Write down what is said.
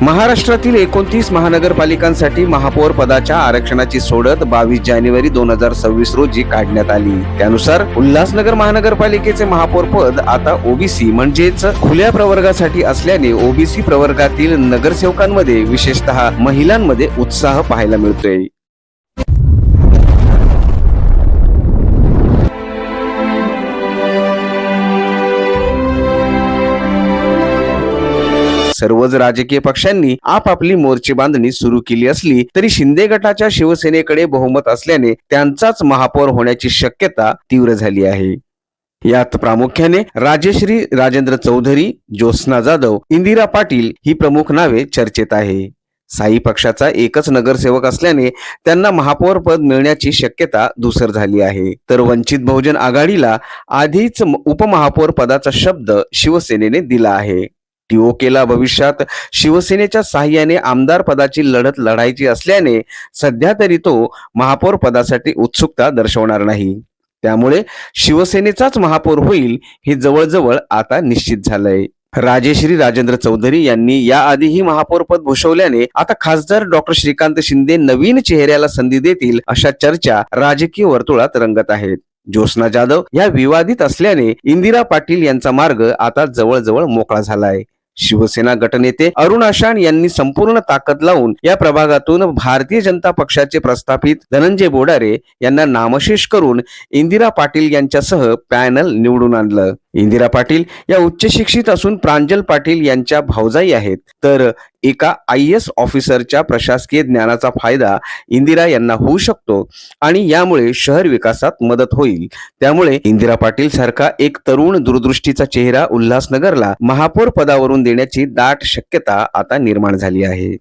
महाराष्ट्रातील 29 महानगरपालिकांसाठी महापौर पदाच्या आरक्षणाची सोडत 22 जानेवारी 2026 रोजी काढण्यात आली। त्यानुसार उल्हासनगर महानगरपालिकेचे महापौर पद आता ओबीसी म्हणजेच खुल्या प्रवर्गासाठी असल्याने ओबीसी प्रवर्गातील नगरसेवकांमध्ये विशेषतः महिलांमध्ये उत्साह पाहायला मिळतोय। सर्वच राजकीय पक्षांनी आपापली मोर्चे बांधणी सुरू केली असली तरी शिंदे गटाच्या शिवसेनेकडे बहुमत असल्याने त्यांचाच महापौर होण्याची शक्यता तीव्र झाली आहे। यात प्रामुख्याने राजश्री राजेंद्र चौधरी, ज्योत्स्ना जाधव, इंदिरा पाटील ही प्रमुख नावे चर्चेत आहे। साई पक्षाचा एकच नगरसेवक असल्याने त्यांना महापौर पद मिळण्याची शक्यता धूसर झाली आहे, तर वंचित बहुजन आघाडीला आधीच उपमहापौर पदाचा शब्द शिवसेनेने दिला आहे। टीओकेला भविष्यात शिवसेनेच्या साहाय्याने आमदार पदाची लढत लढायची असल्याने सध्या तरी तो महापौर पदासाठी उत्सुकता दर्शवणार नाही। त्यामुळे शिवसेनेचाच महापौर होईल हे जवळजवळ आता निश्चित झालंय। राजश्री राजेंद्र चौधरी यांनी याआधीही महापौर पद भूषवल्याने आता खासदार डॉक्टर श्रीकांत शिंदे नवीन चेहऱ्याला संधी देतील अशा चर्चा राजकीय वर्तुळात रंगत आहेत। ज्योत्स्ना जाधव या विवादित असल्याने इंदिरा पाटील यांचा मार्ग आता जवळजवळ मोकळा झालाय। शिवसेना गटनेते अरुण आषाण यांनी संपूर्ण ताकद लावून या प्रभागातून भारतीय जनता पक्षाचे प्रस्थापित धनंजय बोडारे यांना नामशेष करून इंदिरा पाटील यांच्यासह पॅनल निवडून आणलं। इंदिरा पाटील या उच्च शिक्षित असून प्रांजल पाटील यांच्या भावजाई आहेत, तर एका IAS ऑफिसरच्या प्रशासकीय ज्ञानाचा फायदा इंदिरा यांना होऊ शकतो आणि यामुळे शहर विकासात मदत होईल। त्यामुळे इंदिरा पाटील सारखा एक तरुण दूरदृष्टीचा चेहरा उल्हासनगरला महापौर पदावरून देण्याची दाट शक्यता आता निर्माण झाली आहे।